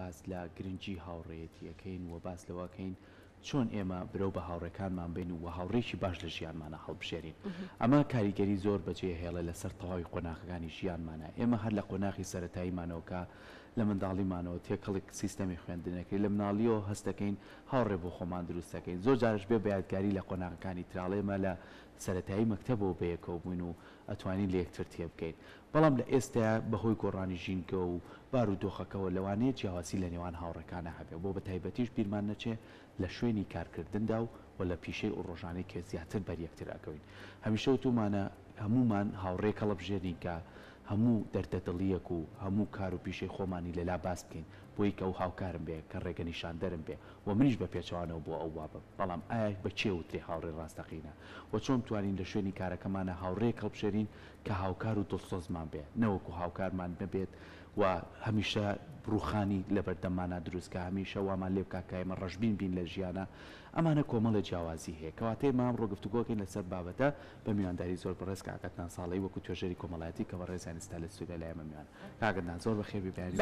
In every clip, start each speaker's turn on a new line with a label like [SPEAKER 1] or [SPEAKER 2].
[SPEAKER 1] باس لە گرنگی هاوڕێیەتیەکەین و باس لەوەکەین چۆن ئێمە برەو بە هاوڕێکانمان بین و هاوڕێکی باش لە ژیانمانە هەڵبژێرین. ئەمە کاریگەری زۆر بەجێ هێڵە لەسەر تەواوی قۆناغەکانی ژیانمانە. ئێمە هەر لە قۆناغی سەرەتاییمانەوە لە منداڵیمانەوە تێکەڵێک سیستەمی خوێندنەکەی لە مناڵیەوە هەستەکەین هاوڕێ بۆ خۆمان دروستەکەین. زۆر جارش بێ بەیادگاری لە قۆناغەکانی تراڵێمە لە سەرەتایی مەکتەبەوە بەیەکەوە بووین و ئەتوانین لە یەکتر تێ بکەین. بەڵام لە ئێستا بەهۆی گۆڕانی ژینگە و بارودۆخەکەەوە لەوانەیە جیاواسی لە نێوان هاوڕەکانە هەبێ بۆ بە تایبەتیش بیرمان نەچێ لە شوێنی کارکردندا و لە پیشەی و ڕۆژانەی کە زیاتر بەر یەکتر ئەکەوین. هەمیشە وتومانە هەمومان هاوڕێ هەڵبژێرین کە هەموو دەردەدڵیەک و هەموو کار و پیشەی خۆمانی لەلا باس بکەین بۆی کە ئەو هاوکارم بێ کە ڕێگە نیشاندەرم بێ و منیش بە پێچەوانەوە بۆ ئەو وابم. بەڵام ئایا بە چێ وترێ هاوڕێ ڕاستەقینە و چۆن توانین لە شوێنی کارەکەمانە هاوڕێک هەڵبژێرین کە هاوکار و دڵسۆزمان بێ نەوەکو هاوکارمان نەبێت و هەمیشە بڕوخانی لە بەردەمانە دروستکە هەمیشە وامان لێ بکە کە ئێمە ڕەشبین بین لە ژیانە. ئەمانە کۆمەڵە جیاوازی هەیە کەواتەی مام ڕۆگفتوگۆکەین لەسەر بابەتە بە میوانداری زۆر بەڕێز کاکەتان ساڵی وەکو توێژەری کۆمەڵایەتی کە بەڕێز زانستا لە سوودە لە ئێمە میوان. کاکەتان زۆر بەخێر بیبێنین.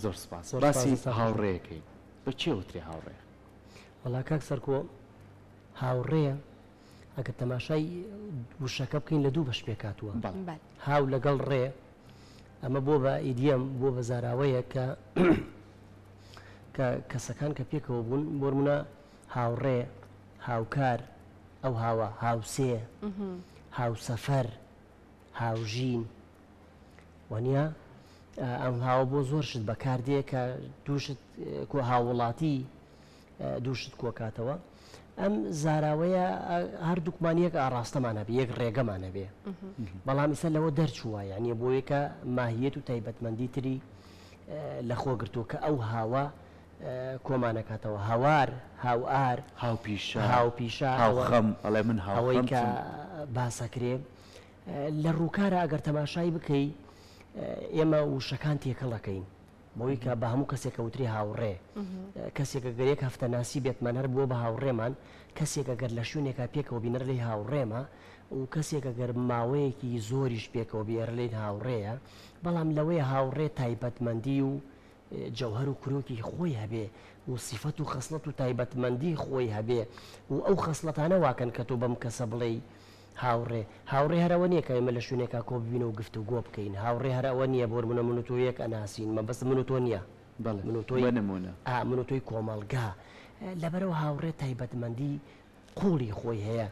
[SPEAKER 1] زۆر سپاس. باسی هاوڕێیەکەین بە چێ وترێ هاوڕێ؟
[SPEAKER 2] وەڵا کاک سەرکۆ هاوڕێ ئەگەر تەماشای وشەکە بکەین لە دوو بەش پێکاتووە هاو لەگەڵ ڕێ ئەمە بۆ بە ئیدیم بۆ بە زاراوەیە کە کەسەکان کە پێکەوە بوون بۆرمونە هاوڕێ هاوکار ئەو هاوە هاوسێ هاوسەفەر هاوژین وانە ئەم هاوە بۆ زۆر شت بەکاردێ کە دووشت هاوڵاتی دووشت کۆکاتەوە. ئەم زاراوەیە هەردووکمانیەک ئاڕاستەمانە بێ یەک ڕێگەمانە بێ بەڵام ئیسە لەوە دەرچووە یعنی بۆ یەکە ماهیەت و تایبەتمەندی تری لە خۆگرتووە کە ئەو هاوە کۆمانەکاتەوە هاوار هاوئار هاوپیشە
[SPEAKER 1] هاوخەم ئەڵێ من
[SPEAKER 2] ئەوەی کە باسەکرێ لە ڕووکارە ئەگەر تەماشای بکەی ئێمە وشەکان تێکەڵەکەین بۆی کە بە هەموو کەسێک کەوتری هاوڕێ کەسێکە گەرێک هەفتەناسی بێتمان هەر بووە بە هاوڕێمان کەسێکە گەر لە شوێنێکا پێکەوە بینەر لێی هاوڕێمە و کەسێکە گەر ماوەیەکی زۆریش پێکەوە بێرە لێی هاوڕێیە بەڵام لەوەی هاوڕێ تایبەتمەندی و جەوهر و کرۆکی خۆی هەبێ و سیفەت و خەسڵەت و تایبەتمەندی خۆی هەبێ و ئەو خەسڵەتانە واکەن کە تۆ بەم کەسە بڵێ هاوڕێ هەرەوە نییە کە ئێمە لە شوێنێکا کۆ ببینە و گفتو گۆ بکەین هاوڕێ هەرەوە نییە بۆ منە من و تۆ یەک ئەناسین مە بەس من و تۆ نییە من و تۆی کۆمەڵگا لەبەرەوە هاوڕێ تایبەتمەندی قوڵی خۆی هەیە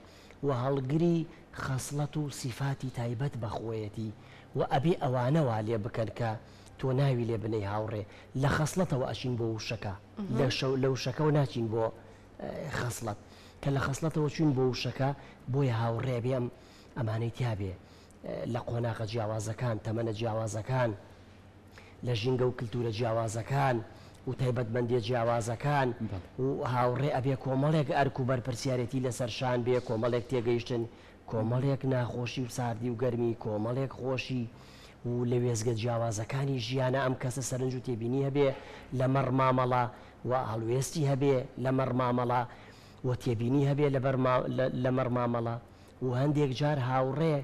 [SPEAKER 2] و هەڵگری خەسڵەت و سیفاتی تایبەت بەخۆیەتی و ئەبێ ئەوانەوە لێ بکەن کە تۆ ناوی لێ بنەی هاوڕێ لە خەسڵەتەوە ئەچین بۆ وشەکە لە وشەکەەوە ناچین بۆ خەسڵەت کە لە خەسڵەتەوە چوین بۆ وشەکە بۆی هاوڕێ بێم ئەمانەی تیاابێ لە قۆناغە جیاوازەکان تەمەنە جیاوازەکان لە ژینگە و کللتورە جیاوازەکان و تایبەتمەندی جیاوازەکان و هاوڕێ ئەبێ کۆمەڵێک ئەرک و بەرپرسیارەتی لەسەرشان بێ کۆمەڵێک تێگەیشتن کۆمەڵێک ناخۆشی و ساردی و گەرمی کۆمەڵێک خۆشی و لە وێزگە جیاوازەکانی ژیانە ئەم کەسە سەرنج و تێبینی هەبێ لە مەڕمامەڵە و هەڵوێستی هەبێ لە مەڕمامەڵە و تێبینی هەبێ لە مەڕمامەڵە و هەندێک جار هاوڕێ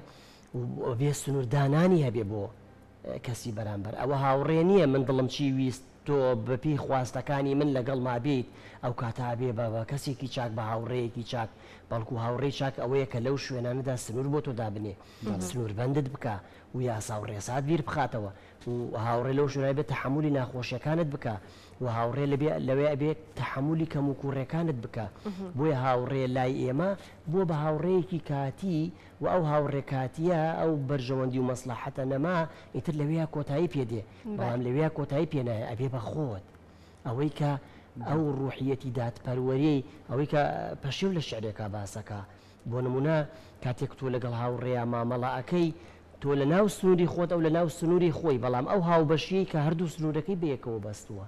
[SPEAKER 2] بێ سنووردانانی هەبێ بۆ کەسی بەرامبەر ئەوە هاوڕێ نییە من دڵم چی ویست تۆ بەپی خواستەکانی من لەگەڵ ما بێت ئەو کاتابێ بە کەسێکی چاک بە هاوڕەیەکی چاک بەڵکو هاوڕێی چاک ئەوەیە کە لەو شوێنانەدا سنوور بۆ تۆ دابنێ سنوور بەندت بکە و یاسا و ڕێسات بیر بخاتەوە و هاوڕێ لەو شوێنای بێت تەحمولی ناخۆشیەکانت بکە و هاوڕێ لەوێ ئەبێت تەحمولی کەم و کوڕەکانت بکە بۆیە هاوڕێ لای ئێمە بۆ بە هاوڕەیەکی کاتی و ئەو هاوڕێ کاتیە ئەو بەرژەوەندی و مەسلحەتە نەما ئیتر لەوەیە کۆتایی پێدێ بەڵام لەوەیە کۆتایی پێنایە ئەبێ بە خۆت ئەوەی کە ئەو ڕوحیەتی دادپەروەری ئەوەی کە پەشیو لە شعرێکا باسەکە بۆ نمونە کاتێک تۆ لەگەڵ هاوڕێیا مامەڵەکەی تۆ لە ناو سنووری خۆت ئەو لە ناو سنووری خۆی بەڵام ئەو هاوبەشی کە هەردوو سنوورەکەی بەیەکەوە بەستووە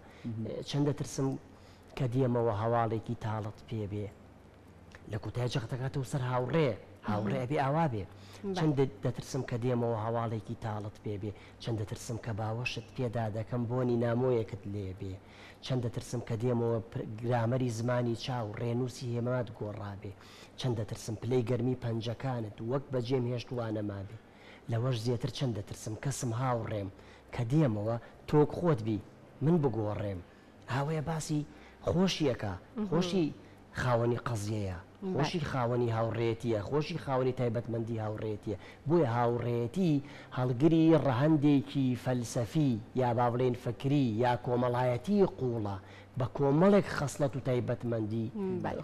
[SPEAKER 2] چەندە ترسم کە دیێمەوە هەواڵێکی تاڵت پێبێ لە کوتای جەختەکاتەوە سەر هاوڕێ ئەبێ ئاوا بێ چەند دەترسم کە دێمەوە هەواڵێکی تاڵت پێبێ چەند دەترسم کە باوەشت پێدا دەکەم بۆنی نامۆیەکت لێبێ چەند دەترسم کە دێمەوە گرامەری زمانی چاو ڕێنووسی هێمات گۆڕابێ چەند دەترسم پلەی گەرمی پەنجەکانت وەک بەجێم هێشتوانەما بێ لەوەش زیاتر چەند دەترسم کەسم هاوڕێم کە دێمەوە تۆک خۆت بی من بگۆڕێم هاوەیە باسی خۆشیەکە خۆشی خاوەنی قەزیەیە خۆشی خاوەنی هاوڕێتیە خۆشی خاوەنی تایبەتمەندی هاوڕێتیە بۆیە هاوڕێتی هەڵگری ڕەهەندێکی فەلسەفی یا با بڵێن فکری یا کۆمەڵایەتی قوڵە بە کۆمەڵێک خەسڵەت و تایبەتمەندی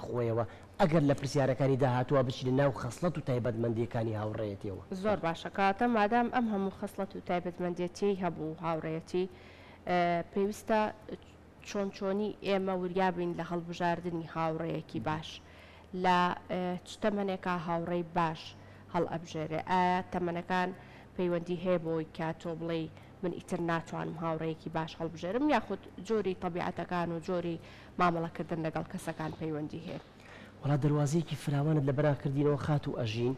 [SPEAKER 2] خۆیەوە ئەگەر لە پرسیارەکانی داهاتوە بچین ناو خەسڵەت و تایبەتمەندیەکانی هاوڕێتیەوە
[SPEAKER 3] زۆر باشە کاتە مادام ئەم هەموو خەسڵەت و تایبەتمەندێتی هەبوو هاوڕێتی پێویستە چۆنی ئێمە وریابین لە هەڵبژاردننی هاوڕێیەکی باش لە تەمەنێکا هاوڕێی باش هەڵ ئەبژێرێ ئایا تەمەنەکان پەیوەندی هەیە بۆی کا تۆ بڵێ من ئیتر ناتوانم هاوڕێیەکی باش هەڵبژێرم یاخود جۆری تەبیعەتەکان و جۆری مامەڵەکردن لەگەڵ کەسەکان پەیوەندی هەیە
[SPEAKER 2] وڵا دەواازەیەکی فراوانت لە بەراکردینەوە خات و ئەژین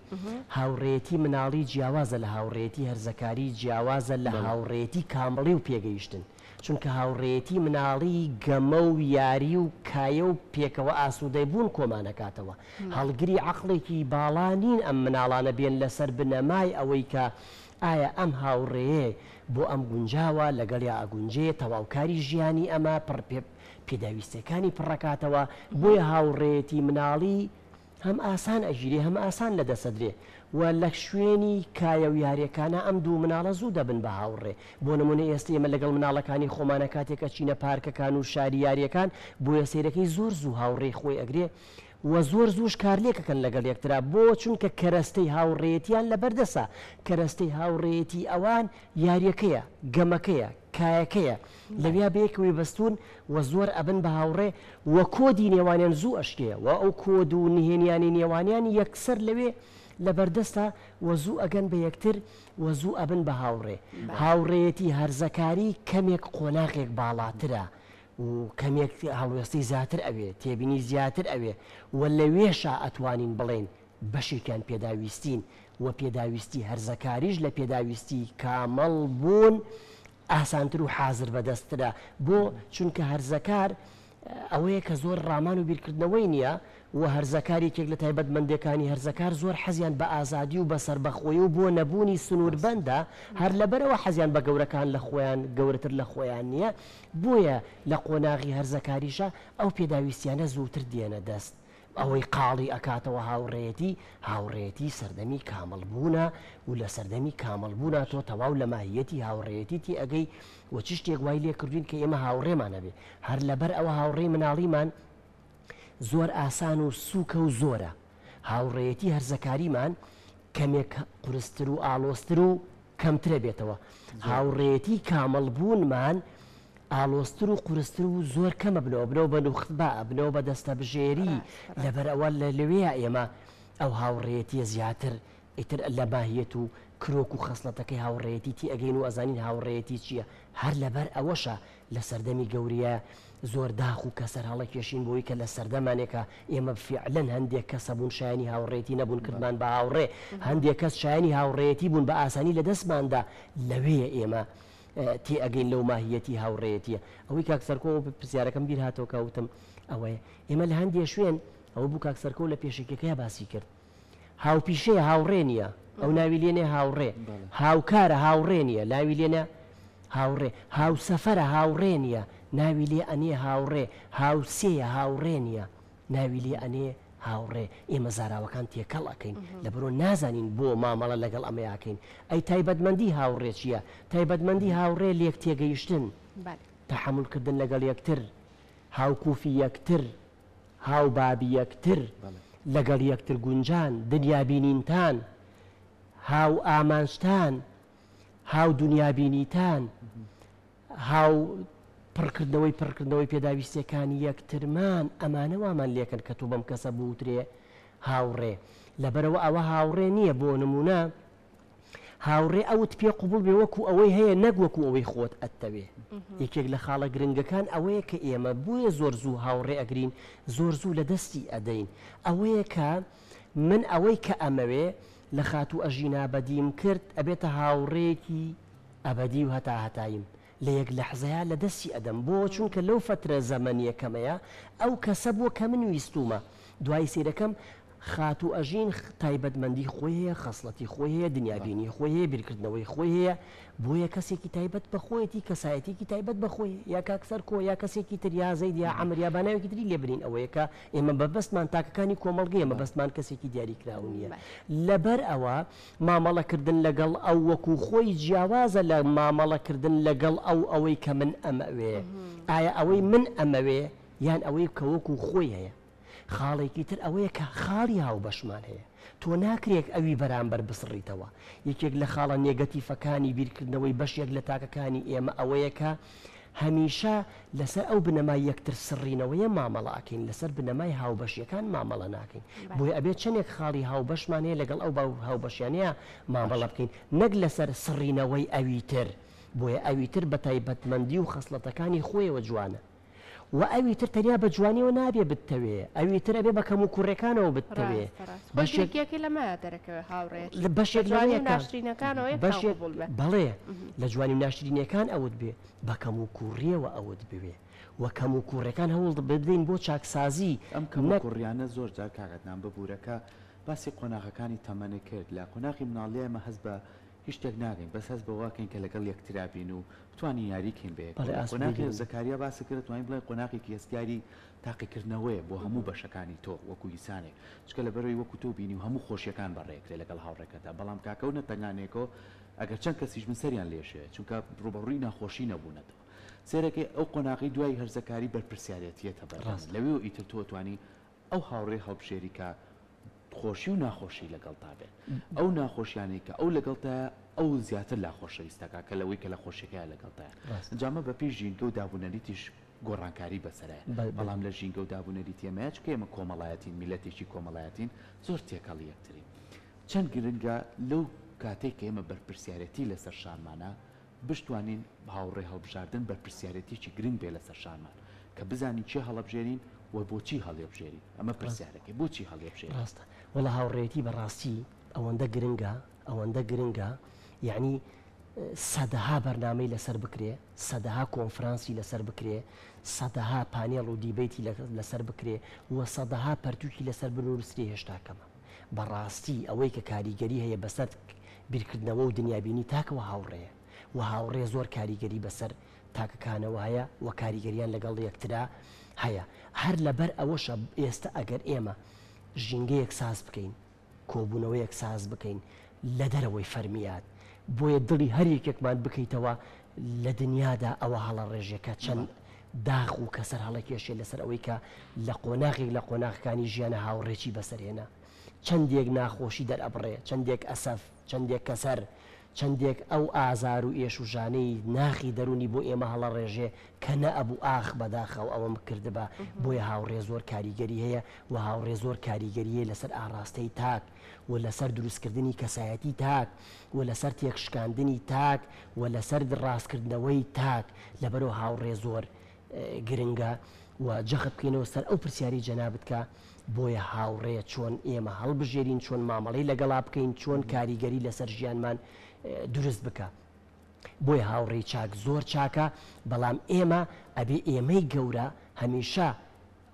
[SPEAKER 2] هاوڕێتی مناڵی جیاوازە لە هاوڕێتی هەرزەکاری جیاوازە لە هاوڕێتی کامەڵی و پێگەیشتن چونکە هاوڕێتی مناڵی گەمە و یاری و کایە و پێکەوە ئاسوودەی بوون کۆمانەکاتەوە هەڵگری عەقڵێکی باڵا نین ئەم مناڵانە بێن لەسەر بنەمای ئەوەی کە ئایا ئەم هاوڕێیە بۆ ئەم گونجاوە لەگەڵ یا ئەگونجێ تەواوکاری ژیانی ئەمە پێداویستەکانی پڕەکاتەوە بۆیە هاوڕێتی مناڵی هەم ئاسان ئەژیرێ هەم ئاسان لەدەسەدرێ و لە شوێنی کایە و یاریەکانە ئەم دوو مناڵە زوو دەبن بە هاوڕێ بۆ نمونە ئێستا ئێمە لەگەڵ مناڵەکانی خۆمانە کاتێکە چینە پارکەکان و شاری یاریەکان بۆیە سیرەکەی زۆر زوو هاوڕێ خۆی ئەگرێ و زۆر زووش کارلێکەکەن لەگەڵ یەکترا بۆ چونکە کەرەستەی هاوڕێتیان لەبەردەسە کەرەستەی هاوڕێتی ئەوان یاریەکەیە گەمەکەیە کایەکەیە لەویا بەیەکەوەی بەستون و زۆر ئەبن بە هاوڕێ وە کۆدی نێوانیان زوو ئەشکەیە و ئەو کۆد و نهێنیانی نێوانیان یەکسەر لەوێ لەبەردەستە وە زوو ئەگەن بە یەکتر وە زوو ئەبن بە هاوڕێ هاوڕێتی هەرزەکاری کەمێک قۆناغێک باڵاترە و کەمێک هەڵوێستی زیاتر ئەوێ تێبینی زیاتر ئەوێ و لەوێشە ئەتوانین بڵێن بەشێکیان پێداویستین و پێداویستی هەرزەکاریش لە پێداویستی کامەڵ بوون ئاسانتر و حازر بەدەسترە بۆ چونکە هەرزەکار ئەوەیە کە زۆر ڕامان و بیرکردنەوەی نییە و هەرزەکارێکێک لە تایبەتمەندەکانی هەرزەکار زۆر حەزیان بە ئازادی و بە سەربەخۆیی و بۆ نەبوونی سنووربەندە هەر لەبەرەوە حەزیان بە گەورەکان لە خۆیان گەورەتر لە خۆیان نییە بۆیە لە قۆناغی هەرزەکاریشە ئەو پێداویستیانە زووتر دێنە دەست ئەوەی قاڵی ئەکاتەوە هاوڕێتی سەردەمی کامەڵ بوونە و لە سەردەمی کامەڵ بوونە تۆ تەواو لە ماهیەتی هاوڕێتی تی ئەگەی وە چ شتێک وای لێ کردوین کە ئێمە هاوڕێمانە بێ هەر لەبەر ئەوە هاوڕێی مناڵیمان زۆر ئاسان و سووکە و زۆرە هاوڕێتی هەرزەکاریمان کەمێک قورستر و ئالۆستر و کەمترە بێتەوە هاوڕێتی کامەڵ بوونمان ئالۆستر و قورستر و زۆر کەمە بنەوە بە نوختبا بنەوە بە دەستە بژێری لەبەر ئەوە لە لەوەیە ئێمە ئەو هاوڕێتیە زیاتر ئیتر لە ماهیەت و کرۆک و خەسڵەتەکەی هاوڕێتی تی ئەگەین و ئەزانین هاوڕێتی چییە هەر لەبەر ئەوەشە لە سەردەمی گەوریە زۆر داخ و کەسەر هەڵە کێشین بۆی کە لە سەردەمانێکە ئێمە فعلەن هەندێک کەسە بوون شایانی هاوڕێتی نەبوون کردمان بە هاوڕێ هەندێک کەس شایانی هاوڕێتی بوون بە ئاسانی لە دەستماندا لەوەیە ئێمە تێ ئەگەین لەو ماهیەتی هاوڕێتیە ئەوەی کاکسەرکۆ پرسیارەکەم بیر هاتەوە کەوتم ئەوەیە ئێمە لە هەندێک شوێن ئەوە بوو کاکسەرکۆ لە پێشێکەکەی باسی کرد هاوپیشەیە هاوڕێ نییە ئەو ناوی لێنێ هاوڕێ هاوکارە هاوڕێ نییە ناوی لێنە هاوڕێ هاوسەفەرە هاوڕێ نییە ناوی لێ ئەنێ هاوڕێ هاوسێیە هاوڕێ نییە ناوی لێ ئەنێ هاوڕێ ئێمە زاراوەکان تێکەڵ ئەەکەین لەبەرۆ نازانین بۆ مامەڵە لەگەڵ ئەمەیاکەین ئەی تایبەتمەندی هاوڕێ چییە تایبەتمەندی هاوڕێ لێک تێگەیشتن تەحملکردن لەگەڵ یەکتر هاوکوفی یەکتر هاوبابی یەکتر لەگەڵ یەکتر گونجان دنیابینینتان هاو ئامانجتان هاو دنیابینیتان هاو پڕکردنەوەی پێداویستەکانی یەکترمان ئەمانە وامان لێکن کە تو بەم کەسە بوترێ هاوڕێ لەبەرەوە ئەوە هاوڕێ نییە بۆ نمونە هاوڕێ ئەوت پێ قوبڵ بێ وەکو ئەوەی هەیە نەگوەکو ئەوەی خۆت ئەتەوێ یەکێک لە خاڵە گرنگەکان ئەوەیە کە ئێمە بویە زۆر زوو هاوڕێ ئەگرین زۆر زوو لە دەستی ئەدەین ئەوەیە کە من ئەوەی کە ئەمەوێ لە خاتو ئەژینا بەدیم کرد ئەبێتە هاوڕێکی ئەبەدی و هەتا هەتایم لە یەک لەحزەیە لە دەستی ئەدەم بۆ چونکە لەو فترە زەمەنیەکەمەیە ئەو کەسە بووە کە من ویستومە دوای سیرەکەم خات و ئەژین تایبەتمەندی خۆی هەیە، خەسڵەتی خۆی هەیە، دنیابینی خۆی هەیە، بیرکردنەوەی خۆی هەیە، بۆیە کەسێکی تایبەت بە خۆیەتی کەسایەتێکی تایبەت بە خۆی یا کاکسەر کۆ یا کەسێکی تر یا زەید یا عەمر یا باناوێکی تری لێ برین ئەوەیە کە ئێمە بەبەستمان تاکەکانی کۆمەڵگەی ئێمە بەستمان کەسێکی دیاریکراون نیە. لەبەر ئەوە مامەڵەکردن لەگەڵ ئەو وەکو خۆی جیاوازە لە مامەڵەکردن لەگەڵ ئەوەی کە من ئەمەوێ. ئایا ئەوەی من ئەمەوێ یان ئەوەی کە وەکو خۆی هەیە. خاڵێکی تر ئەوەیە کە خاڵی هاو بەشمان هەیە. تۆ ناکرێک ئەوی بەرامبەر بسڕیتەوە. یەکێک لە خاڵە نێگەتیفەکانی بیرکردنەوەی بەشێک لە تاکەکانی ئێمە ئەوەیە کە هەمیشە لەسەر ئەو بنەمای یەکتر سڕینەوەیە مامەڵاکەین، لەسەر بنەمای هاوبەشیەکان مامەڵە ناکەین. بۆی ئەبێت چەندێک خاڵی هاوبەشمان هەیە لەگەڵ ئەو هاوبەشیانەیە مامەڵە بکەین، نەک لەسەر سڕینەوەی ئەوی تر. بۆیە ئەوی تر بە تایبەتمەندی و خەسڵەتەکانی خۆیەوە جوانە. و ئەوی تر تەنیا بە جوانیەوە نابێ بتەوێ، ئەوی تر ئەبێ بە کەم و کوڕەکانەوە بتەوێ.
[SPEAKER 3] بەشێکی لەمە دەرەکەوە هاوڕێت
[SPEAKER 2] بەشێک
[SPEAKER 3] ناشرینەکانەوە
[SPEAKER 2] بەڵێ لە جوانی و ناشرینەکان ئەوت بێ بە کەم و کوڕیەوە ئەوت بوێ و کەم و کوڕەکان هەوڵ بدەین بۆ چاکسازی.
[SPEAKER 1] ئەم کەم کوڕیانە زۆر جار کاغەتنام ببوورەکە باسی قۆناغەکانی تەمەنە کرد لە قۆناغی مناڵی ئەمە هەست بە هیچ شتێک ناگەین، بەس هەست بەواکەین کە لەگەڵ یەکترابین و بتوانین یاریکەین بێ. قۆناغی زەکاریا باسی کرد توانین بڵێن قۆناغێکی هەستیاری تاقیکردنەوەیە بۆ هەموو بەشەکانی تۆ وەکو ئینسانێک، چکە لەبەرەوەی وەکو تۆ بینی و هەموو خۆشیەکان بەڕێکرێ لەگەڵ هاوڕێکەکەدا. بەڵام کاکەونە تەنگانێکەوە ئەگەر چەند کەسیش من سەریان لێشێ چونکە ڕوبەڕووی ناخۆشی نەبوونەتەوە. سێرەکەی ئەو قۆناغی دوای هەرزەکاری بەرپرسیارەتیەتە بەڕاست لەوێ ئیتر تۆ توانی ئەو هاوڕێ هەڵبژێری کە خۆشی و ناخۆشی لەگەڵ تا بێت. ئەو ناخۆشیانی کە ئەو لەگەڵتە ئەو زیاتر لا خۆشەویستەکە کە لەوەی کە لە خۆشیەکەیە لەگەڵتە. جامە بە پێش ژینگە و دابوونەریتیش گۆڕانکاری بەسەرە. بەڵام لە ژینگە و دابوونەریتی ئێمەیە چکە ئێمە کۆمەڵایەتین، میلەتێکی کۆمەڵایەتین، زۆر تێکەڵی یەکترین. چەند گرنگە لەو کاتێک کە ئێمە بەرپرسیارەتی لەسەر شانمانە بشتوانین هاوڕێ هەڵبژاردن بەرپرسیارەتیی گرنگ بێ لەسەر شانمان کە بزانین چێ هەڵەبژێرین و بۆچی هەڵێبژێرین. ئەمە پرسیارەکەی بۆچی هەڵێبژێرین.
[SPEAKER 2] ڕاستە وەڵا هاوڕێتی بەڕاستی ئەوەندە گرنگە یعنی سەدەها بەرنامەی لەسەر بکرێ، سەدەها کۆنفرانسی لەسەر بکرێ، سەدەها پانێڵ و دیبیتی لەسەر بکرێ و سەدەها پەرتووکی لەسەر بنووسری هێشتا کەمە. بەڕاستی ئەوەی کە کاریگەری هەیە بەسەر بیرکردنەوە و دنیابینی تاکەوە هاوڕێیە و هاوڕێ زۆر کاریگەری بەسەر تاکەکانەوە هەیە و کاریگەریان لەگەڵ یەکترا هەیە. هەر لەبەر ئەوەشە ئێستا ئەگەر ئێمە ژینگەیەک ساز بکەین، کۆبوونەوەیەک ساز بکەین لە دەرەوەی فەرمیات، بۆیە دڵی هەریەکێکمان بکەیتەوە لە دنیادا ئەوە هەڵە ڕێژێکە چەند داغ و کەسەر هەڵەکێشێ لەسەر ئەوەی کە لە قۆناغێک لە قۆناغەکانی ژیانە هاوڕێکی بەسەرهێنا. چەندێک ناخۆشی دەرئەبڕێ، چەندێک ئەسەف، چەندێک کەسەر، چەندێک ئەو ئازار و ئێش و ژانەی ناخی دەرونی بۆ ئێمە هەڵە ڕێژێ کە نەئەبوو ئاخ بەداخەوە ئەوەم کردبە. بۆیە هاوڕێ زۆر کاریگەری هەیە و هاوڕێ زۆر کاریگەریە لەسەر ئاڕاستەی تاک و لەسەر دروستکردنی کەسایەتی تاک و لەسەر تێکشکاندنی تاک و لەسەر ڕاستکردنەوەی تاک. لەبەرەوە هاوڕێ زۆر گرنگە و جەخت بکەینەوە سەر ئەو پرسیاری جەنابەت کە بۆیە هاوڕێ چۆن ئێمە هەڵبژێرین، چۆن مامەڵەی لەگەڵا بکەین، چۆن کاریگەری لەسەر ژیانمان دروست بکە. بۆیە هاوڕێی چاک زۆر چاکە، بەڵام ئێمە ئەبێ ئێمەی گەورە هەمیشە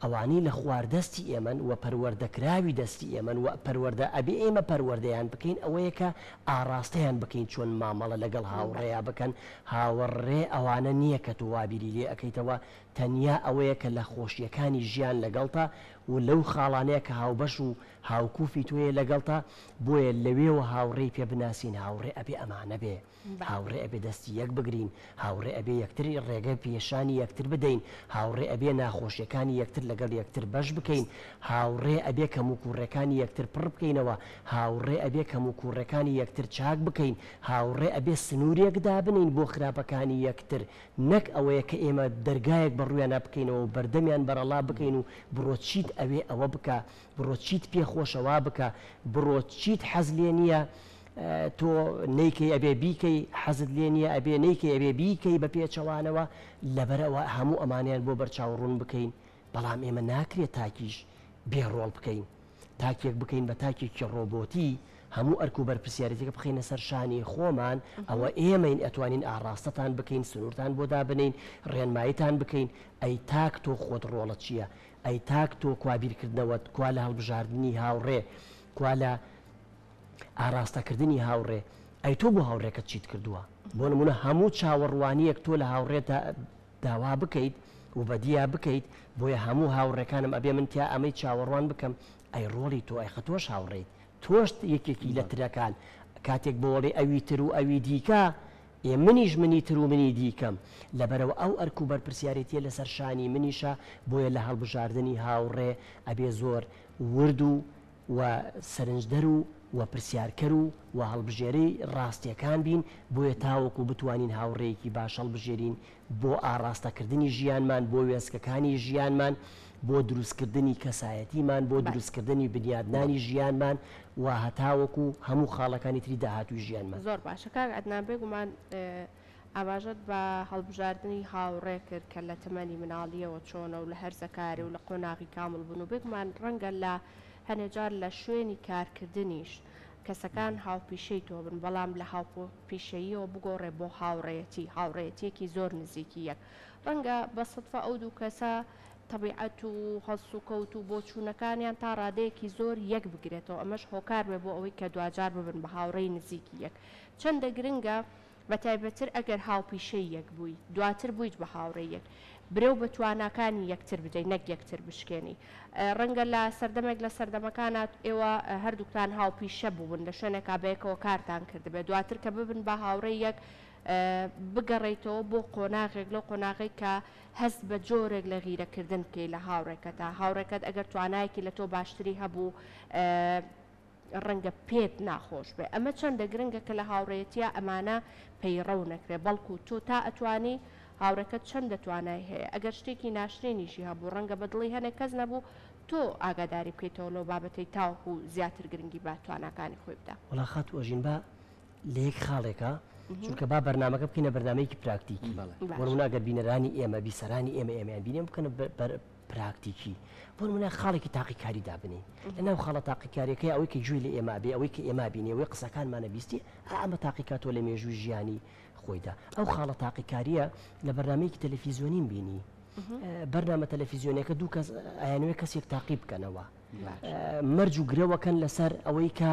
[SPEAKER 2] ئەوانی لە خواردەستی ئێمن و پەروەردەکراوی دەستی ئێمن و پەروەردە ئەبێ ئێمە پەروەردەیان بکەین ئەوەیە کە ئاڕاستەیان بکەین چۆن مامەڵە لەگەڵ هاوڕێیا بکەن. هاوەڕێ ئەوانە نییە کە تو وابیری لێ ئەەکەیتەوە، تەنیا ئەوەیە کە لە خۆشیەکانی ژیان لەگەڵتە و لەو خاڵانەیە کە هاوبەش و هاوکوفی توێ لەگەڵتە. بۆیە لەوێەوە هاوڕێی پێ بناسین. هاوڕێ ئەبێ ئەمانە بێ، هاوڕێ ئەبێ دەستی یەک بگرین، هاوڕێ ئەبێ یەکتری ڕێگە پێشانی یەکتر بدەین، هاوڕێ ئەبێ ناخۆشیەکانی یەکتر لەگەڵ یەکتر بەش بکەین، هاوڕێ ئەبێ کەم و کوڕەکانی یەکتر پڕ بکەینەوە، هاوڕێ ئەبێ کەم و کوڕەکانی یەکتر چاک بکەین، هاوڕێ ئەبێ سنوورێک دابنین بۆ خراپەکانی یەکتر، نەک ئەوەیە کە ئێمە دەرگایەک بەڕوویان بکەینەوە و بەردەمیان بەرەڵا بکەین و بڕۆچیت ئەوێ ئەوە بکە، بڕۆچیت پێخۆشەوە بکە، بڕۆچیت حەز لێ نییە تۆ نەیکەی ئەبێ بیکەی، حەزت لێ نییە ئەبێ نەیکەی ئەبێ بیکەی بە پێچەوانەوە. لەبەرەوە هەموو ئەمانیان بۆ بەرچاوڕوون بکەین. بەڵام ئێمە ناکرێت تاکیش بێڕۆڵ بکەین، تاکێک بکەین بە تاکێکی ڕۆبۆتی هەموو ئەرک و بەرپرسیارەتێکە بخینە سەر شانی خۆمان ئەوە ئێمەین ئەتوانین ئاراستەتان بکەین سنوورتان بۆ دابنین ڕێنماییتان بکەین ئەی تاک تۆ خۆت ڕۆڵە چییە ئەی تاک تۆ کوابیرکردنەوەت کوا لە هەڵبژاردننی هاوڕێ کوا لە ئاراستەکردنی هاوڕێ ئەی تۆ بۆ هاوڕێکەت چیت کردووە بۆ نمونە هەموو چاوەڕوانیەک تۆ لە هاوڕێتە داوا بکەیت و بەدییا بکەیت بۆیە هەموو هاوڕێکانم ئەبێ من تیا ئەمەی چاوەڕوان بکەم ئەی ڕۆڵی تۆ ئەی خەتۆش هاوڕێیت تۆشت یەکێکی لە ترەکان کاتێک بۆڵێ ئەوی تر و ئەوی دیکە منیش منی تر و منی دیکەم لەبەرەوە ئەو ئەرک و بەرپرسیارەتیە لەسەر شانی منیشە بۆیە لە هەڵبژاردننی هاوڕێ ئەبێ زۆر ورد و سەرنجدەر و پرسیارکەر و هەڵبژێری ڕاستیەکان بین بۆیە تاوەکو بتوانین هاوڕێیەکی باش هەڵبژێرین بۆ ئاراستەکردنی ژیانمان بۆ وێستگەکانی ژیانمان بۆ دروستکردنی کەسایەتیمان بۆ دروستکردنی بنیادنانی ژیانمان و هەتاوەکو هەموو خاڵەکانی تری داهاتوی ژیانمان
[SPEAKER 3] زۆر باشە کاک عەدنان بێگومان ئاواژەت بە هەڵبژاردننی هاوڕێ کرد کە لە تەمەنی مناڵیەوە چۆنە و لە هەرزەکاری و لە قۆناغی کامل بوون و بێگومان ڕەنگە لە هەنێجار لە شوێنی کارکردنیش کەسەکان هاوپیشەی تۆ بن بەڵام لە هاوپیشەییەوە بگۆڕێ بۆ هاوڕێەتیەکی زۆر نزیکی یەک ڕەنگە بە سەدفە ئەو دوو کەسە طبیعەت و هەڵس و کەوت و بۆ چوونەکانیان تا ڕادەیەکی زۆر یەک بگرێتەوە ئەمەش هۆکار بێ بۆ ئەوەی کە دوجار ببن بە هاوڕێی نزیکی یەک چەندە گرنگە بە تایبەتر ئەگەر هاوپیشەی یەک بووی دواتر بوویت بە هاوڕێی یەک برێو بە تواناکانی یەکتر بدەیت نەک یەکتر بشکێنی ڕەنگە لە سەردەمێک لە سەردەمەکانات ئێوە هەردووکتان هاوپیشە بوون لە شوێنێکا بەیەکەوە کارتان کردبێت دواتر کە ببن بە هاوڕێی یەک بگەڕێیتەوە بۆ قۆناغێک لەو قۆناغی کە هەست بە جۆرێک لە غیرەکردن بکەی لە هاوڕێکە تا هاوڕێکەت ئەگەر توانایەکی لە تۆ باشتری هەبوو ڕەنگە پێت ناخۆش بێ ئەمە چەندە گرنگە کە لە هاوڕێتیە ئەمانە پەیڕەو نەکرێ بەڵکو تۆ تا ئەتوانی هاوڕێکەت چەند دەتوانای هەیە ئەگەر شتێکی ناشرێنیشی هەبوو ڕەنگە بە دڵی هەنێک کەس نەبوو تۆ ئاگاداری بکەیتەوە لەو بابەتەی تاوەکو زیاتر گرنگی با تواناکانی خۆی بدا
[SPEAKER 2] وڵا خات وەژین بە لە یەک خاڵێکە چونکە با بەرنامەکە بکەینە بەرنامەیەکی پراکتیکی بۆ ئەگەر بینەرانی ئێمە بیسەرانی ئێمەیان بینێن بکەنە پراکتیکی بۆ منە خاڵێکی تاقیکاری دابنین لەناو خاڵە تاقیکاریەکەی ئەوەی کە جوێی لە ئێمە بێ ئەوەی کە ئێمە بینێ ئەوەی قسەکانمانە بیستی ئەمە تاقیکاتۆ لە مێژووی ژیانی خۆیدا ئەو خاڵە تاقیکاریە لە بەرنامەیەکی تەلەڤیزیۆنیم بینی بەرنامە تەلەڤیزیۆنەکە دوو کەس ئایانوێ کەسێک تاقی بکەنەوە مەرج و گرەوەکەن لەسەر ئەوەی کە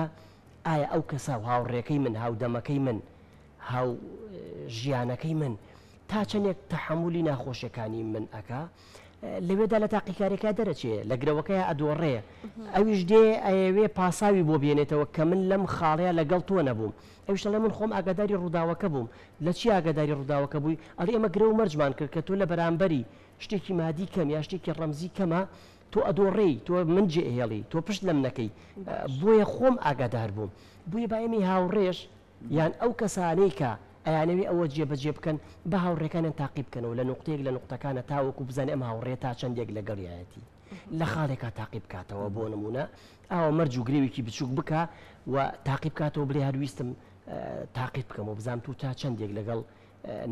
[SPEAKER 2] ئایا ئەو کەسا و هاوڕێەکەی من هاودەمەکەی من هاو ژیانەکەی من تا چەندێک تەحملی ناخۆشیەکانی من ئەکا لەوێدا لە تاقیکاریەکە دەرەچێ لە گرەوەکەی ئەدۆڕێ ئەویش دێ ئەوێ پاساوی بۆ بێنێتەوە کە من لەم خاڵەیە لەگەڵ تۆ نەبووم ئەوش لە من خۆم ئاگاداری ڕووداوەکە بووم لە چی ئاگاداری ڕووداوەکە بووی ئەڵێ ئێمە گرە و مەرجمان کرد کە تۆ لە بەرامبەری شتێکی مادی کەم یا شتێکی ڕەمزی کەمە تۆ ئەدۆڕێی تۆ من جێهێڵی تۆ پشت لەم نەکەی بۆیە خۆم ئاگادار بووم بووی باەمی هاوڕێژ یان ئەو کەسانەی کە ئەیانەوێ ئەوە جێبەجێ بکەن بە هاوڕێکانیان تاقی بکەنەوە لە نقطەیەک لە نقطەکانە تاوەکو بزانێ ئەم هاوڕێ تا چەندێک لەگەڵیایەتی لە خاڵێکا تاقی بکاتەوە بۆ نمونە ئەوە مەرج و گرێوێکی بچووک بکە و تاقی بکاتەوە بڵێ هەرویستم تاقی بکەمەوە بزانام تو تا چەندێک لەگەڵ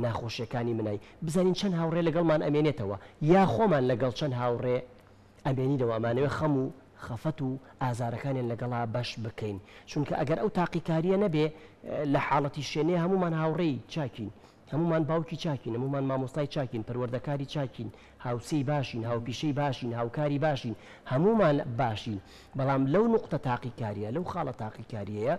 [SPEAKER 2] ناخۆشیەکانی منای بزانین چەند هاوڕێ لەگەڵمان ئەمێنێتەوە یا خۆمان لەگەڵ چەند هاوڕێ ئەمێنیدەوە ئەمانەوە خەم و خەفەت و ئازارەکانیان لەگەڵا بەش بکەین چونکە ئەگەر ئەو تاقیکاریە نەبێ لە حاڵەتی شوێنێ هەمومان هاوڕێی چاکین هەمومان باوکی چاکین هەمومان مامۆستای چاکین پەروەردەکاری چاکین هاوسەی باشین هاوپیشەی باشین هاوکاری باشین هەمومان باشین بەڵام لەو نقطە تاقیکاریە لەو خاڵە تاقیکاریەیە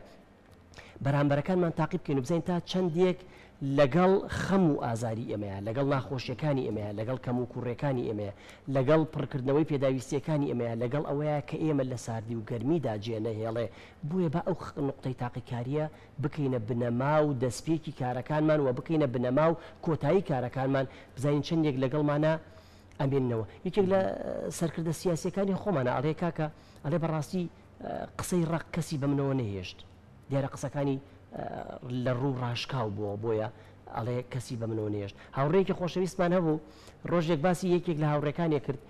[SPEAKER 2] بەرامبەرەکانمان تاقی بکەین و بزانین تا چەندێک لەگەڵ خەم و ئازاری ئێمەیە لەگەڵ ناخۆشیەکانی ئێمەیە لەگەڵ کەم و کوڕەکانی ئێمەیە لەگەڵ پڕکردنەوەی پێداویستیەکانی ئێمەیە لەگەڵ ئەوەیە کە ئێمە لە ساردی و گەرمیدا جێنەهێڵێ بووە بە ئەو نقطەی تاقیکاریە بکەینە بنەما و دەستپێکی کارەکانمان و بکەینە بنەما و کۆتایی کارەکانمان بزانین چەندێک لەگەڵمانە ئەمێننەوە یەکێک لە سەرکردە سیاسیەکانی خۆمانە ئەڵێ کاکە ئەڵێ بەڕاستی قسەی ڕق کەسی بە منەوە نەهێشت دیارە قسەکانی لە ڕوو ڕاشکاو بووە بۆیە ئەڵێ کەسی بە منەوە نێشت هاوڕێکی خۆشەویستمان هەبوو ڕۆژێک باسی یەکێک لە هاوڕێکانی کرد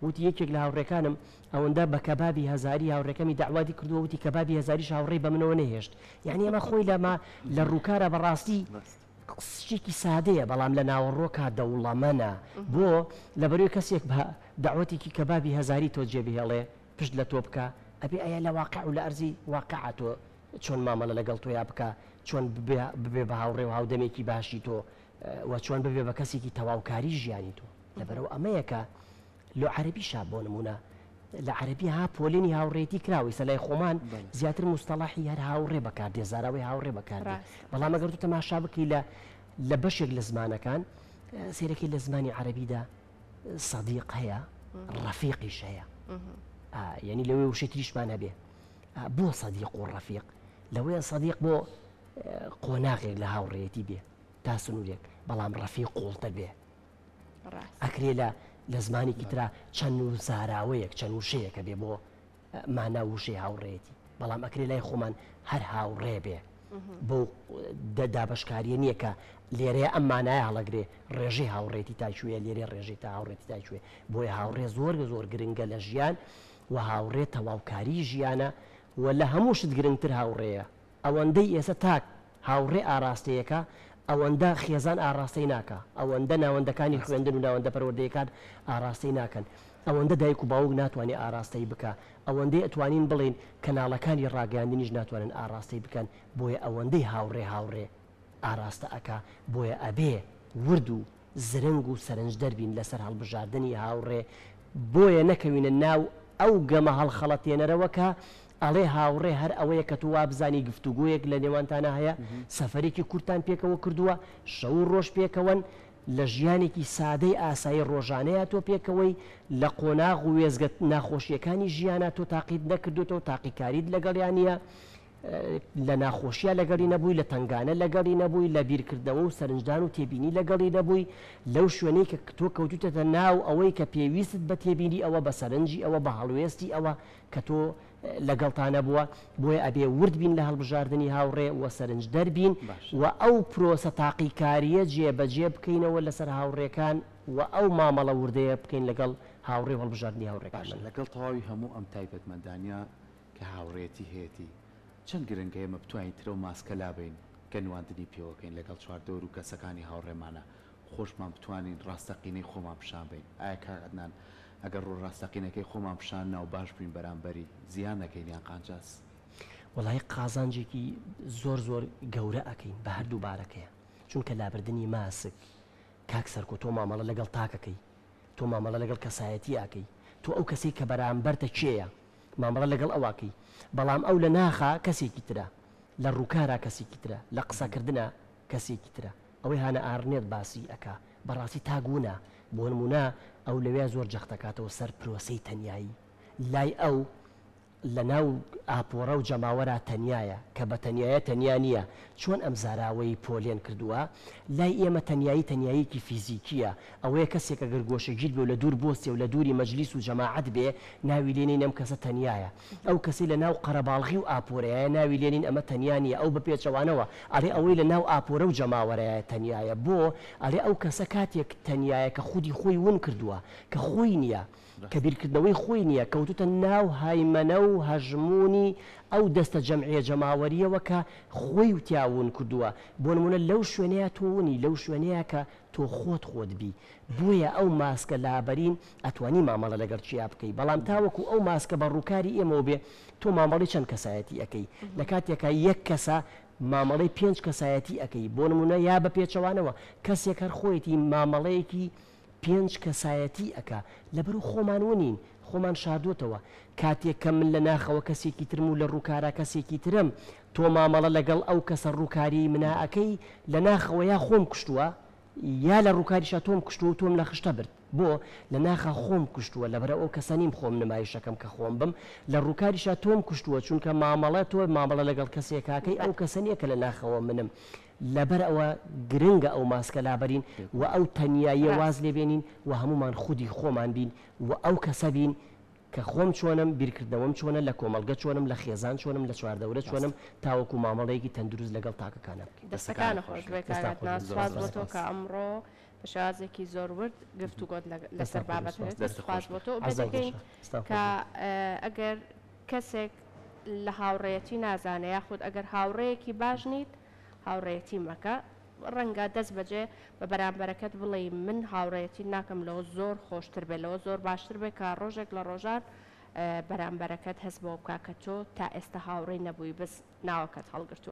[SPEAKER 2] وتی یەکێک لە هاوڕێکانم ئەوەندە بە کەبابی هەزاری هاوڕێکەمی داوادی کردووە وتی کەبابی هەزاریش هاوڕێی بە منەوە نەهێشت یعنی ئەمە خۆی لەمە لە ڕووکارە بەڕاستی شتێکی سادەیە بەڵام لە ناوەڕۆکە دەوڵەمەنە بۆ لەبەروی کەسێک بە داوەتێکی کەبابی هەزاری تۆ جێبهێڵێ پشت لە تۆ بکە ئەبێ ئەیە لە واقع و لە ئەرزی واقعە تۆ چۆن مامەڵە لەگەڵ تۆ یا بکە چۆن ببێ بە هاوڕێ و هاودەمێکی باشی تۆ و چۆن ببێ بە کەسێکی تەواوکاری ژیانی تۆ لەبەرەوە ئەمەیەکە لۆ عەرەبی شاب بۆ نمونە لە عەرەبی ها پۆلێنی هاوڕێتی کراوی سەلای خۆمان زیاتر مستەڵاحی هەر هاوڕێ بەکاردێ زاراوی هاوڕێ بەکاردێ بەڵام ئەگەر تو تەماشا بکەی لە بەشێک لە زمانەکان سێرەکەی لە زمانی عەرەبیدا سەدیق هەیە ڕەفیقیش هەیە یعنی لەوێ وشەی تریشمان هەبێ بۆ سەدیق و ڕەفیق لەوەیە سەدیق بۆ قۆناغێک لە هاوڕێتی بێ تا سنوورێک بەڵام ڕەفیق قوڵتە بێ ئەکرێ لە زمانێکی ترا چەند و زاراوەیەک چەند وشەیەکە بێ بۆ مانا وشەی هاوڕێتی بەڵام ئەکرێ لای خۆمان هەر هاوڕێ بێ بۆ دابشکاریە نییە کە لێرەیە ئەم مانایە هەڵەگرێ ڕێژەی هاوڕێتی تاچوویە لێرێ ڕێژەی تا هاوڕێتی تاچوێ بۆی هاوڕێ زۆر گرنگە لە ژیان و هاوڕێ تەواوکاری ژیانە و لە هەمووشت گرنگتر هاوڕێیە ئەوەندەی ئێستا تاک هاوڕێ ئاراستەیەەکە ئەوەندە خێزان ئاراستەی ناکە ئەوەندە ناوەندەکانی خوێندن و ناوەندە پەروەردەیەکان ئاراستەی ناکەن ئەوەندە دایک و باوک ناتوانێت ئاراستەی بکە ئەوەندەی ئەتوانین بڵین کەناڵەکانی ڕاگەاندنیش ناتوانن ئاراستەی بکەن بۆیە ئەوەندەی هاوڕێ ئاراستە ئەکا بۆیە ئەبێ ورد و زرنگ و سەرنج دەربین لەسەر هەڵبژاردننی هاوڕێ بۆیە نەکەوینە ناو ئەو گەمە هەڵخەڵەتێنەرەوەکە ئەڵێ هاوڕێ هەر ئەوەیە کە تو وابزانی گفتوگویەک لە نێوانتانە هەیە سەفەرێکی کورتان پێکەوە کردووە شەو ڕۆژ پێکەوەن لە ژیانێکی سادەی ئاسایی ڕۆژانەیە تۆ پێکەوەی لە قۆناغ و وێزگەت ناخۆشیەکانی ژیانە تۆ تاقید نەکردوێتەوە تاقیکاریت لەگەڵیانە لە ناخۆشیە لەگەڵی نەبووی لە تنگانە لەگەڵی نەبووی لە بیرکردنەوە و سەرنجدان و تێبینی لەگەڵی نەبووی لەو شوێنەی کە تۆ کەوتوتە ناو ئەوەی کە پێویستت بە تێبینی ئەوە بە سەرنجی ئەوە بە هەڵوێستی ئەوە کە تۆ لەگەڵتانە بووە بۆیە ئەبێ ورد بین لە هەڵبژاردننی هاوڕێ وە سەرنج دەربین و ئەو پرۆسە تاقیکاریە جێبەجێ بکەینەوە لەسەر هاوڕێکان و ئەو مامەڵە وردەیە بکەین لەگەڵ هاوڕێ هەڵبژاردننی هاوڕێکان
[SPEAKER 1] لەگەڵ تەواوی هەموو ئەم تایبەتمەندانیا کە هاوڕێتی هێتی چەند گرنگە ئێمە بتوانین ترە و ماسکە لابین کە نواندنی پێوەکەین لەگەڵ چواردەور و کەسەکانی هاوڕێمانە خۆشمان بتوانین ڕاستەقینەی خۆمان پیشان بین ئایا کاغدنان ئەگەر ڕۆ ڕاستەقینەکەی خۆمان پیشان ناو باش بین بەرامبەری زیان نەکەین یان قانجاس
[SPEAKER 2] وڵای قازانجێکی زۆر گەورە ئەەکەین بە هەردوو بارەکەیە چونکە لابردنی ماسک کاک سەرکۆ تۆ مامەڵە لەگەڵ تاکەکەی تۆ مامەڵە لەگەڵ کەسایەتی ئاکەی تۆ ئەو کەسێک کە بەرامبەرتە کێیە مامەڵە لەگەڵ ئەواکەی بەڵام ئەو لە ناخە کەسێکی ترە لە ڕووکارە کەسێکی ترە لە قسەکردنە کەسێکی ترە ئەوەی هانە ئارنێت باسی ئەکا بەڕاستی تاگوونە بۆ نمونە ئەو لەوێ زۆر جەختەکاتەوە سەر پرۆسەی تەنیایی لای ئەو لە ناو ئاپۆرە و جەماوەرە تەنیایە کە بە تەنیایە تەنیا نییە چۆن ئەم زاراوەی پۆلێن کردووە لای ئێمە تەنیاییکی فیزیکیە ئەوەیە کەسێکە گەرگۆشەگیر بێ و لە دوور بۆستێ و لە دووری مەجلیس و جەماعەت بێ ناوی لێنین ئەم کەسە تەنیایە ئەو کەسی لە ناو قەرەباڵغی و ئاپۆرەیە ناوی لێنین ئەمە تەنیانیە ئەو بە پێچەوانەوە ئەڵێ ئەوەی لە ناو ئاپۆرە و جەماوەرەیە تەنیایە بۆ ئەڵێ ئەو کەسە کاتێک تەنیایە کە خودی خۆی ون کردووە کە خۆی نییە کە بیرکردنەوەی خۆی نییە کەوتوتە ناو هایمەنە و هەژمونی ئەو دەستە جەمعیە جەماوەریەوە کە خۆی و تیاون کردووە بۆ نمونە لەو شوێنەیە تۆونی لەو شوێنەیە کە تۆ خۆت بی بۆیە ئەو ماسکە لابەرین ئەتوانی مامەڵە لەگەڵ چیا بکەی بەڵام تاوەکو ئەو ماسکە بە ڕووکاری ئێمە بێ تۆ مامەڵی چەند کەسایەتی ئەەکەی لە کاتێکە یەک کەسە مامەڵی 5 کەسایەتی ئەەکەی بۆ نمونە یا بە پێچەوانەوە کەسێک هەر خۆیەتی مامەڵەیەکی 5 کەسایەتی ئەکا لەبەرو خۆمان ونین خۆمان شادوتەوە کاتێک کە من لە ناخەوە کەسێکی ترم و لە ڕووکارە کەسێکی ترم تۆ مامەڵە لەگەڵ ئەو کەسە ڕووکاری مناەکەی لە ناخەوە یا خۆم کوشتووە یا لە ڕووکاریشە تۆم کوشتووە تۆم لە خشتە برد بۆ لە ناخە خۆم کوشتووە لەبەر ئەو کەسەنیم خۆم نمایشەکەم کە خۆم بم لە ڕووکاریشە تۆم کوشتووە چونکە مامەڵە تۆ مامەڵە لەگەڵ کەسێکاکەی ئەو کەسەنیە کە لە ناخەوە منم لەبەر ئەوە گرنگە ئەو ماسکە لابەرین و ئەو تەنیاییە واز لێبێنین و هەمومان خودی خۆمان بین و ئەو کەسە بین کە خۆم چۆنم بیرکردنەوەم چۆنە لە کۆمەلگە چۆنم لە خێزان چۆنم لە چواردەورە چۆنم تاوەکو مامەڵەیەکی تەندروست لەگەڵ تاکەکانە بکەین
[SPEAKER 3] دەستەکانە خۆش بێکارەتناسواز بۆ تۆ کە ئەمڕۆ بە شێوازێکی زۆر ورد گفتوگۆت لەسەر بابەت دەستخواز بۆ تۆ بەدەکەین کە ئەگەر کەسێک لە هاوڕێتی نازانێ یاخود ئەگەر هاوڕەیەکی باش نیت هاوڕێتی مەکە ڕەنگە دەست بەجێ بە بەرامبەرەکەت بڵێ من هاوڕێتی ناکەم لەوە زۆر خۆشتر بێت لەوە زۆر باشتر بێت کە ڕۆژێک لە ڕۆژان بەرامبەرەکەت هەست بۆ بکە کە تۆ تا ئێستا هاوڕێی نەبووی بەس ناوەکەت هەڵگرتو